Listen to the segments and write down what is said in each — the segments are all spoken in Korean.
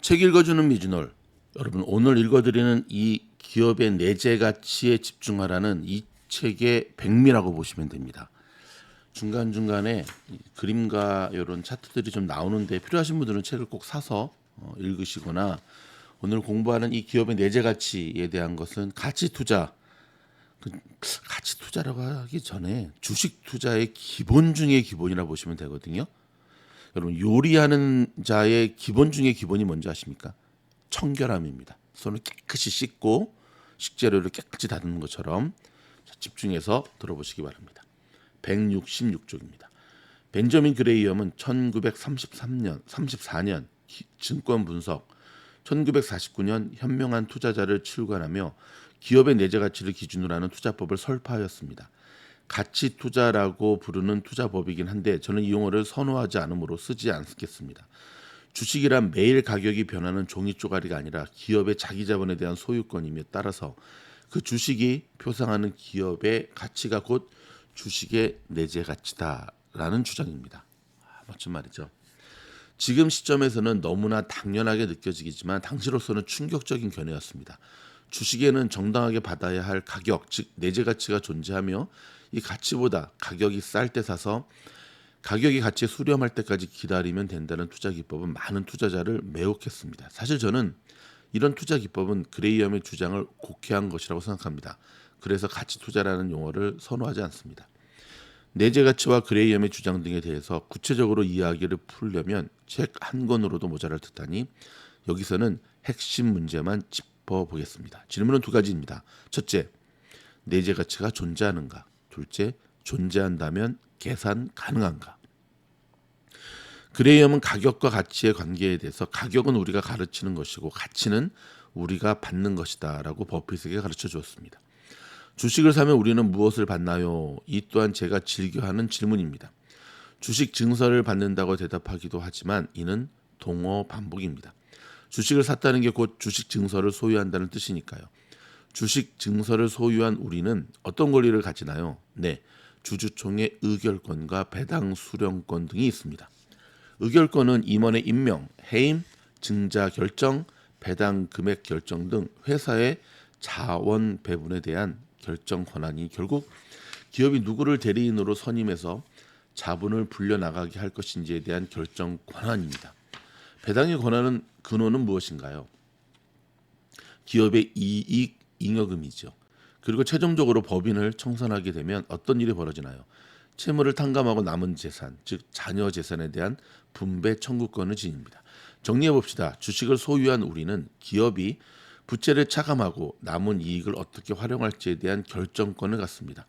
책 읽어주는 미주놀. 여러분, 오늘 읽어드리는 이 기업의 내재 가치에 집중하라는 이 책의 백미라고 보시면 됩니다. 중간중간에 그림과 이런 차트들이 좀 나오는데 필요하신 분들은 책을 꼭 사서 읽으시거나, 오늘 공부하는 이 기업의 내재 가치에 대한 것은 가치 투자, 가치 투자라고 하기 전에 주식 투자의 기본 중의 기본이라 보시면 되거든요. 여러분, 요리하는 자의 기본 중의 기본이 뭔지 아십니까? 청결함입니다. 손을 깨끗이 씻고 식재료를 깨끗이 다듬는 것처럼. 집중해서 들어보시기 바랍니다. 166쪽입니다. 벤저민 그레이엄은 1934년 증권 분석, 1949년 현명한 투자자를 출간하며 기업의 내재 가치를 기준으로 하는 투자법을 설파하였습니다. 가치 투자라고 부르는 투자법이긴 한데 저는 이 용어를 선호하지 않으므로 쓰지 않겠습니다. 주식이란 매일 가격이 변하는 종이 쪼가리가 아니라 기업의 자기 자본에 대한 소유권이며, 따라서 그 주식이 표상하는 기업의 가치가 곧 주식의 내재 가치다라는 주장입니다. 멋진 말이죠. 지금 시점에서는 너무나 당연하게 느껴지겠지만 당시로서는 충격적인 견해였습니다. 주식에는 정당하게 받아야 할 가격, 즉 내재 가치가 존재하며, 이 가치보다 가격이 쌀 때 사서 가격이 가치에 수렴할 때까지 기다리면 된다는 투자 기법은 많은 투자자를 매혹했습니다. 사실 저는 이런 투자 기법은 그레이엄의 주장을 곡해한 것이라고 생각합니다. 그래서 가치 투자라는 용어를 선호하지 않습니다. 내재 가치와 그레이엄의 주장 등에 대해서 구체적으로 이야기를 풀려면 책 한 권으로도 모자랄 듯하니 여기서는 핵심 문제만 짚어보겠습니다. 질문은 두 가지입니다. 첫째, 내재 가치가 존재하는가? 둘째, 존재한다면 계산 가능한가? 그레이엄은 가격과 가치의 관계에 대해서 가격은 우리가 가르치는 것이고 가치는 우리가 받는 것이다 라고 버핏에게 가르쳐 주었습니다. 주식을 사면 우리는 무엇을 받나요? 이 또한 제가 즐겨하는 질문입니다. 주식 증서를 받는다고 대답하기도 하지만 이는 동어 반복입니다. 주식을 샀다는 게 곧 주식 증서를 소유한다는 뜻이니까요. 주식 증서를 소유한 우리는 어떤 권리를 가지나요? 네, 주주총회 의결권과 배당 수령권 등이 있습니다. 의결권은 임원의 임명, 해임, 증자 결정, 배당 금액 결정 등 회사의 자원 배분에 대한 결정 권한이 결국 기업이 누구를 대리인으로 선임해서 자본을 불려나가게 할 것인지에 대한 결정 권한입니다. 배당의 권한은 근원은 무엇인가요? 기업의 이익 잉여금이죠. 그리고 최종적으로 법인을 청산하게 되면 어떤 일이 벌어지나요? 채무를 탕감하고 남은 재산, 즉 자녀 재산에 대한 분배 청구권을 지닙니다. 정리해 봅시다. 주식을 소유한 우리는 기업이 부채를 차감하고 남은 이익을 어떻게 활용할지에 대한 결정권을 갖습니다.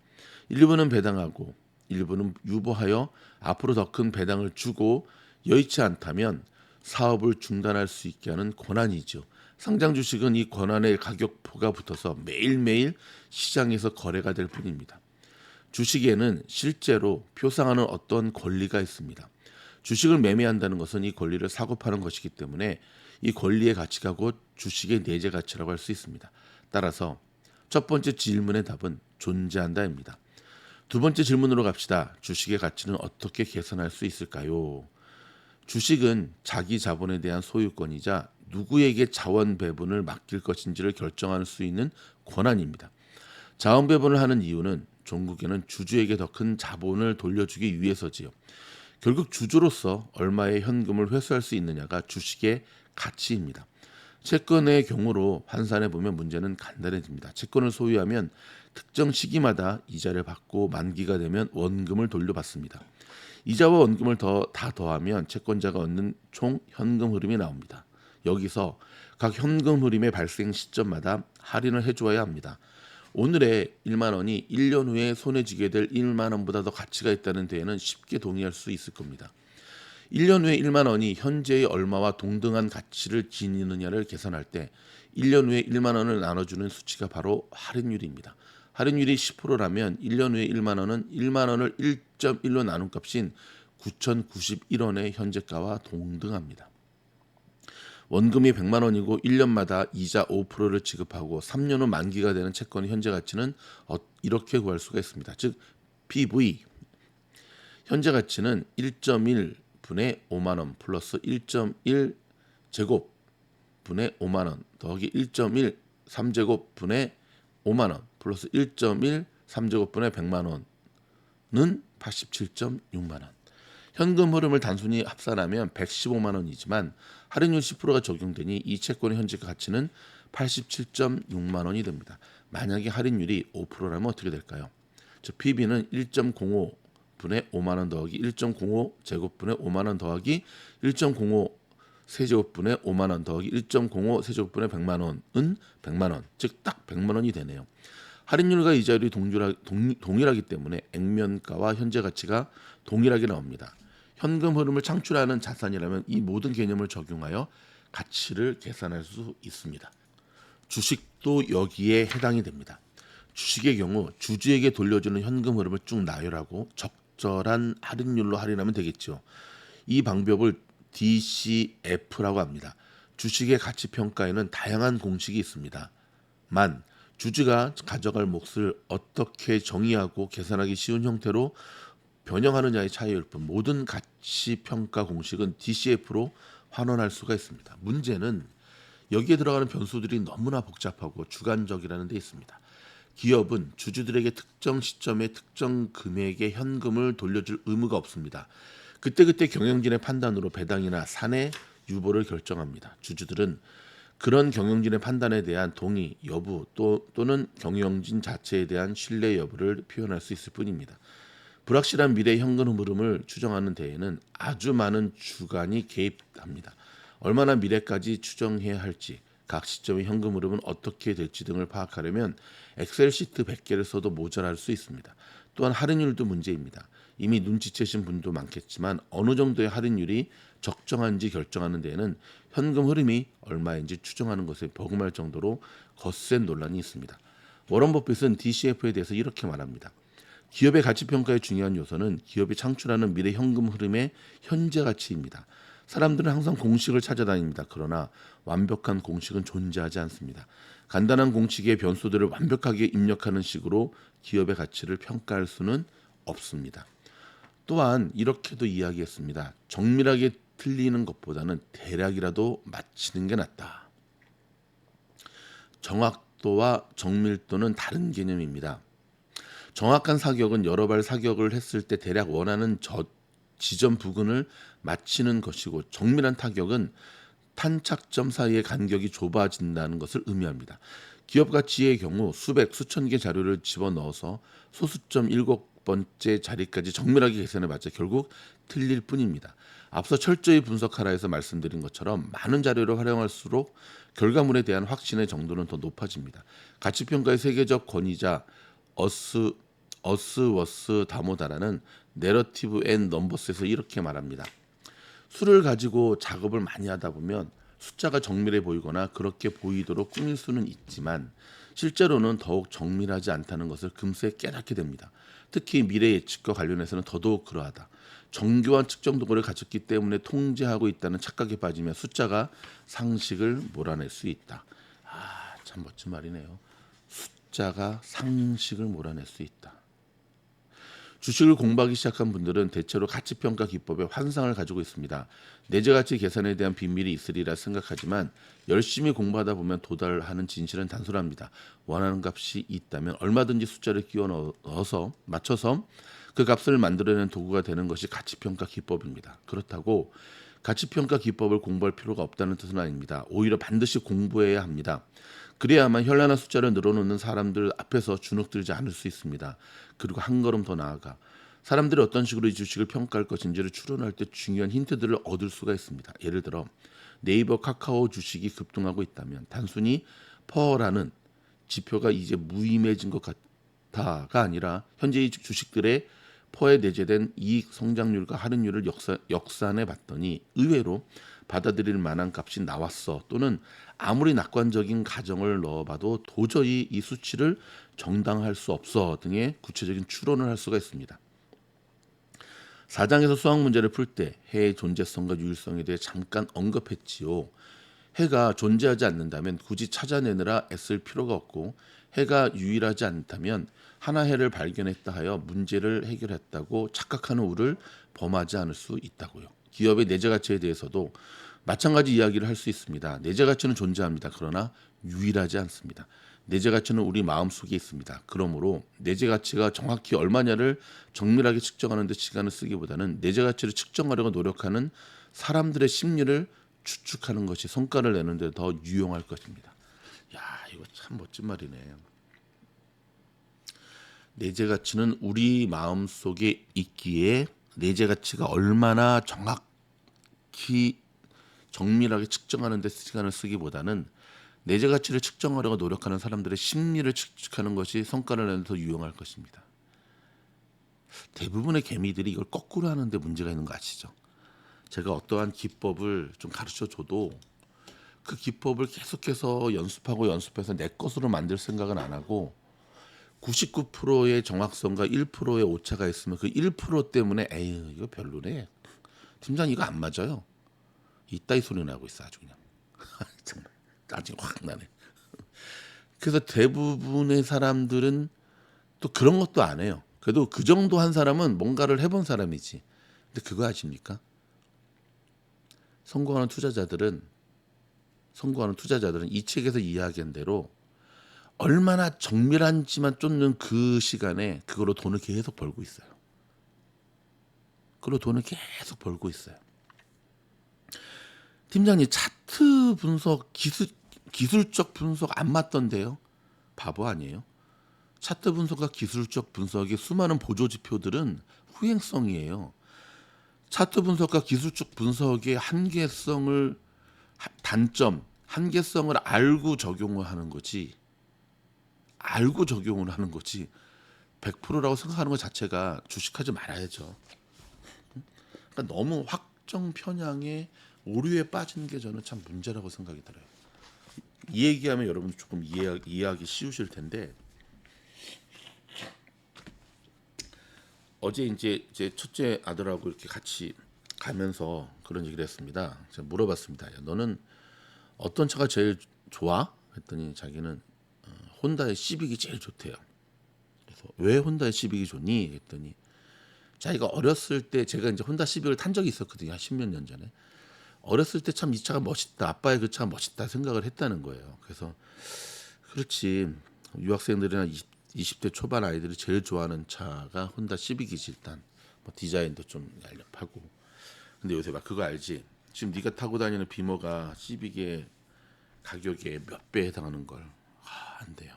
일부는 배당하고 일부는 유보하여 앞으로 더 큰 배당을 주고, 여의치 않다면 사업을 중단할 수 있게 하는 권한이죠. 상장 주식은 이 권한의 가격표가 붙어서 매일매일 시장에서 거래가 될 뿐입니다. 주식에는 실제로 표상하는 어떤 권리가 있습니다. 주식을 매매한다는 것은 이 권리를 사고 파는 것이기 때문에 이 권리의 가치가 곧 주식의 내재 가치라고 할 수 있습니다. 따라서 첫 번째 질문의 답은 존재한다입니다. 두 번째 질문으로 갑시다. 주식의 가치는 어떻게 계산할 수 있을까요? 주식은 자기 자본에 대한 소유권이자 누구에게 자원 배분을 맡길 것인지를 결정할 수 있는 권한입니다. 자원 배분을 하는 이유는 종국에는 주주에게 더 큰 자본을 돌려주기 위해서지요. 결국 주주로서 얼마의 현금을 회수할 수 있느냐가 주식의 가치입니다. 채권의 경우로 환산해 보면 문제는 간단해집니다. 채권을 소유하면 특정 시기마다 이자를 받고 만기가 되면 원금을 돌려받습니다. 이자와 원금을 다 더하면 채권자가 얻는 총 현금 흐름이 나옵니다. 여기서 각 현금 흐름의 발생 시점마다 할인을 해주어야 합니다. 오늘의 1만 원이 1년 후에 손에 쥐게 될 1만 원보다 더 가치가 있다는 데에는 쉽게 동의할 수 있을 겁니다. 1년 후에 1만 원이 현재의 얼마와 동등한 가치를 지니느냐를 계산할 때 1년 후에 1만 원을 나눠주는 수치가 바로 할인율입니다. 할인율이 10%라면 1년 후에 1만 원은 1만 원을 1.1로 나눈 값인 9,091원의 현재가와 동등합니다. 원금이 100만 원이고 1년마다 이자 5%를 지급하고 3년 후 만기가 되는 채권의 현재 가치는 이렇게 구할 수가 있습니다. 즉 PV, 현재 가치는 1.1 분의 5만 원 플러스 1.1 제곱 4제곱분의 5만 원 더하기 1.1 3제곱분의 5만 원 플러스 1.1 3제곱분의 100만 원은 87.6만 원. 현금 흐름을 단순히 합산하면 115만 원이지만 할인율 10%가 적용되니 이 채권의 현재 가치는 87.6만 원이 됩니다. 만약에 할인율이 5%라면 어떻게 될까요? 즉 PB는 1.05분의 5만 원 더하기 1.05 제곱분의 5만 원 더하기 1.05 세제곱분의 5만 원 더하기 1.05 세제곱분의 100만 원은 100만 원. 즉 딱 100만 원이 되네요. 할인율과 이자율이 동일하기 때문에 액면가와 현재 가치가 동일하게 나옵니다. 현금 흐름을 창출하는 자산이라면 이 모든 개념을 적용하여 가치를 계산할 수 있습니다. 주식도 여기에 해당이 됩니다. 주식의 경우 주주에게 돌려주는 현금 흐름을 쭉 나열하고 적절한 할인율로 할인하면 되겠죠. 이 방법을 DCF라고 합니다. 주식의 가치 평가에는 다양한 공식이 있습니다. 만 주주가 가져갈 몫을 어떻게 정의하고 계산하기 쉬운 형태로 변형하느냐의 차이일 뿐 모든 가치 평가 공식은 DCF로 환원할 수가 있습니다. 문제는 여기에 들어가는 변수들이 너무나 복잡하고 주관적이라는 데 있습니다. 기업은 주주들에게 특정 시점에 특정 금액의 현금을 돌려줄 의무가 없습니다. 그때그때 경영진의 판단으로 배당이나 사내 유보를 결정합니다. 주주들은 그런 경영진의 판단에 대한 동의 여부 또는 경영진 자체에 대한 신뢰 여부를 표현할 수 있을 뿐입니다. 불확실한 미래 현금 흐름을 추정하는 데에는 아주 많은 주관이 개입합니다. 얼마나 미래까지 추정해야 할지, 각 시점의 현금 흐름은 어떻게 될지 등을 파악하려면 엑셀 시트 100개를 써도 모자랄 수 있습니다. 또한 할인율도 문제입니다. 이미 눈치채신 분도 많겠지만 어느 정도의 할인율이 적정한지 결정하는 데에는 현금 흐름이 얼마인지 추정하는 것에 버금할 정도로 거센 논란이 있습니다. 워런 버핏은 DCF에 대해서 이렇게 말합니다. 기업의 가치 평가의 중요한 요소는 기업이 창출하는 미래 현금 흐름의 현재 가치입니다. 사람들은 항상 공식을 찾아다닙니다. 그러나 완벽한 공식은 존재하지 않습니다. 간단한 공식의 변수들을 완벽하게 입력하는 식으로 기업의 가치를 평가할 수는 없습니다. 또한 이렇게도 이야기했습니다. 정밀하게 틀리는 것보다는 대략이라도 맞히는 게 낫다. 정확도와 정밀도는 다른 개념입니다. 정확한 사격은 여러 발 사격을 했을 때 대략 원하는 지점 부근을 맞히는 것이고 정밀한 타격은 탄착점 사이의 간격이 좁아진다는 것을 의미합니다. 기업 가치의 경우 수백, 수천 개 자료를 집어넣어서 소수점 7번째 자리까지 정밀하게 계산해 봤자 결국 틀릴 뿐입니다. 앞서 철저히 분석하라 해서 말씀드린 것처럼 많은 자료를 활용할수록 결과물에 대한 확신의 정도는 더 높아집니다. 가치평가의 세계적 권위자 어스워스 다모다라는 내러티브 앤 넘버스에서 이렇게 말합니다. 수를 가지고 작업을 많이 하다 보면 숫자가 정밀해 보이거나 그렇게 보이도록 꾸밀 수는 있지만 실제로는 더욱 정밀하지 않다는 것을 금세 깨닫게 됩니다. 특히 미래 예측과 관련해서는 더더욱 그러하다. 정교한 측정 도구를 갖췄기 때문에 통제하고 있다는 착각에 빠지면 숫자가 상식을 몰아낼 수 있다. 참 멋진 말이네요. 숫자가 상식을 몰아낼 수 있다. 주식을 공부하기 시작한 분들은 대체로 가치평가 기법의 환상을 가지고 있습니다. 내재가치 계산에 대한 비밀이 있으리라 생각하지만 열심히 공부하다 보면 도달하는 진실은 단순합니다. 원하는 값이 있다면 얼마든지 숫자를 끼워 넣어서 맞춰서 그 값을 만들어내는 도구가 되는 것이 가치평가 기법입니다. 그렇다고 가치평가 기법을 공부할 필요가 없다는 뜻은 아닙니다. 오히려 반드시 공부해야 합니다. 그래야만 현란한 숫자를 늘어놓는 사람들 앞에서 주눅들지 않을 수 있습니다. 그리고 한 걸음 더 나아가 사람들이 어떤 식으로 이 주식을 평가할 것인지를 추론할 때 중요한 힌트들을 얻을 수가 있습니다. 예를 들어 네이버 카카오 주식이 급등하고 있다면 단순히 퍼라는 지표가 이제 무의미해진 것 같다가 아니라 현재 이 주식들의 퍼에 내재된 이익 성장률과 할인율을 역산해 봤더니 의외로 받아들일 만한 값이 나왔어. 또는 아무리 낙관적인 가정을 넣어봐도 도저히 이 수치를 정당할 수 없어 등의 구체적인 추론을 할 수가 있습니다. 4장에서 수학 문제를 풀 때 해의 존재성과 유일성에 대해 잠깐 언급했지요. 해가 존재하지 않는다면 굳이 찾아내느라 애쓸 필요가 없고 해가 유일하지 않다면 하나 해를 발견했다 하여 문제를 해결했다고 착각하는 우를 범하지 않을 수 있다고요. 기업의 내재 가치에 대해서도 마찬가지 이야기를 할 수 있습니다. 내재 가치는 존재합니다. 그러나 유일하지 않습니다. 내재 가치는 우리 마음속에 있습니다. 그러므로 내재 가치가 정확히 얼마냐를 정밀하게 측정하는 데 시간을 쓰기보다는 내재 가치를 측정하려고 노력하는 사람들의 심리를 추측하는 것이 성과를 내는 데 더 유용할 것입니다. 야, 이거 참 멋진 말이네요. 내재 가치는 우리 마음속에 있기에 내재 가치가 얼마나 정확히 정밀하게 측정하는 데 시간을 쓰기보다는 내재 가치를 측정하려고 노력하는 사람들의 심리를 추측하는 것이 성과를 내는 데 더 유용할 것입니다. 대부분의 개미들이 이걸 거꾸로 하는데 문제가 있는 거 아시죠? 제가 어떠한 기법을 좀 가르쳐 줘도 그 기법을 계속해서 연습해서 내 것으로 만들 생각은 안 하고 99%의 정확성과 1%의 오차가 있으면 그 1% 때문에 에휴 이거 별로네. 팀장 이거 안 맞아요. 이따위 소리 나고 있어 아주 그냥. 정말 짜증 확 나네. 그래서 대부분의 사람들은 또 그런 것도 안 해요. 그래도 그 정도 한 사람은 뭔가를 해본 사람이지. 근데 그거 아십니까? 성공하는 투자자들은 이 책에서 이야기한 대로 얼마나 정밀한지만 쫓는 그 시간에 그걸로 돈을 계속 벌고 있어요. 팀장님 차트 분석 기술적 분석 안 맞던데요? 바보 아니에요? 차트 분석과 기술적 분석의 수많은 보조 지표들은 후행성이에요. 차트 분석과 기술적 분석의 한계성을 알고 적용을 하는 거지. 100%라고 생각하는 것 자체가 주식하지 말아야죠. 그러니까 너무 확정 편향에 오류에 빠지는 게 저는 참 문제라고 생각이 들어요. 이 얘기하면 여러분 조금 이해하기 쉬우실 텐데 어제 이제 제 첫째 아들하고 이렇게 같이 가면서 그런 얘기를 했습니다. 제가 물어봤습니다. 야, 너는 어떤 차가 제일 좋아? 했더니 자기는 혼다의 시빅이 제일 좋대요. 그래서 왜 혼다의 시빅이 좋니? 했더니 자기가 어렸을 때 제가 이제 혼다 시빅을 탄 적이 있었거든요. 한 10몇 년 전에. 어렸을 때 참 이 차가 멋있다. 아빠의 그 차가 멋있다 생각을 했다는 거예요. 그래서 그렇지. 유학생들이나 20대 초반 아이들이 제일 좋아하는 차가 혼다 시빅이지 일단. 뭐 디자인도 좀 얄렵하고. 근데 요새 막 그거 알지? 지금 네가 타고 다니는 비머가 시빅의 가격의 몇 배에 해당하는 걸. 안 돼요.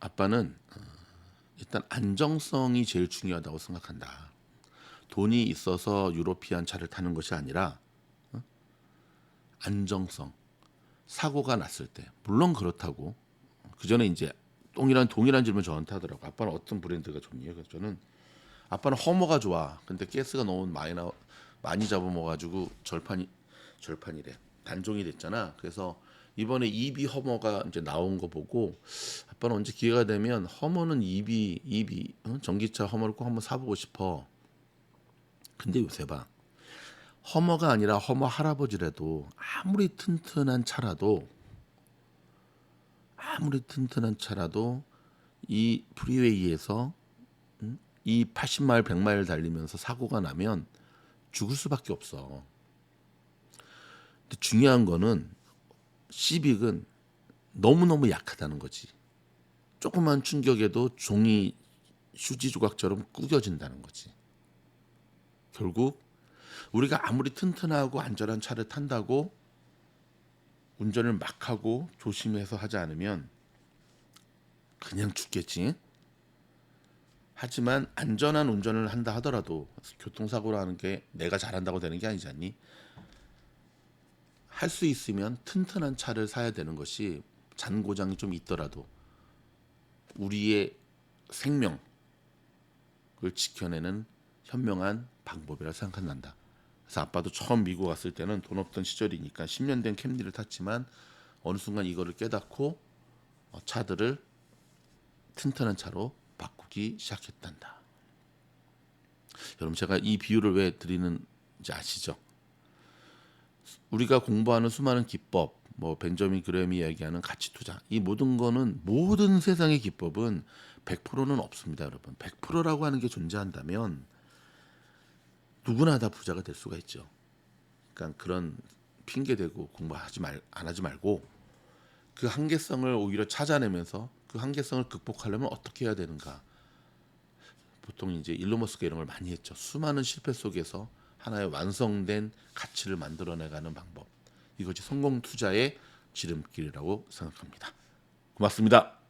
아빠는 일단 안정성이 제일 중요하다고 생각한다. 돈이 있어서 유로피안 차를 타는 것이 아니라 안정성. 사고가 났을 때 물론 그렇다고 그 전에 이제 동일한 질문 저한테 하더라고. 아빠는 어떤 브랜드가 좋니? 그래서 저는 아빠는 허머가 좋아. 근데 가스가 너무 많이 잡아먹어가지고 절판이래. 단종이 됐잖아. 그래서 이번에 EV 허머가 이제 나온 거 보고 아빠는 언제 기회가 되면 허머는 EV 전기차 허머를 꼭 한번 사보고 싶어. 근데 요새 봐. 허머가 아니라 허머 할아버지라도 아무리 튼튼한 차라도 이 프리웨이에서 이 80마일 100마일 달리면서 사고가 나면 죽을 수밖에 없어. 근데 중요한 거는 시빅은 너무너무 약하다는 거지. 조그만 충격에도 종이 휴지 조각처럼 구겨진다는 거지. 결국 우리가 아무리 튼튼하고 안전한 차를 탄다고 운전을 막 하고 조심해서 하지 않으면 그냥 죽겠지. 하지만 안전한 운전을 한다 하더라도 교통사고를 하는 게 내가 잘한다고 되는 게 아니지 않니? 할 수 있으면 튼튼한 차를 사야 되는 것이 잔고장이 좀 있더라도 우리의 생명을 지켜내는 현명한 방법이라 생각한다. 그래서 아빠도 처음 미국 왔을 때는 돈 없던 시절이니까 10년 된 캠리를 탔지만 어느 순간 이거를 깨닫고 차들을 튼튼한 차로 바꾸기 시작했단다. 여러분 제가 이 비유를 왜 드리는지 아시죠? 우리가 공부하는 수많은 기법, 뭐 벤저민 그램이 얘기하는 가치 투자, 이 모든 세상의 기법은 100%는 없습니다, 여러분. 100%라고 하는 게 존재한다면 누구나 다 부자가 될 수가 있죠. 그러니까 그런 핑계 대고 안 하지 말고 그 한계성을 오히려 찾아내면서 그 한계성을 극복하려면 어떻게 해야 되는가. 보통 이제 일론 머스크가 이런 걸 많이 했죠. 수많은 실패 속에서 하나의 완성된 가치를 만들어내가는 방법. 이것이 성공 투자의 지름길이라고 생각합니다. 고맙습니다.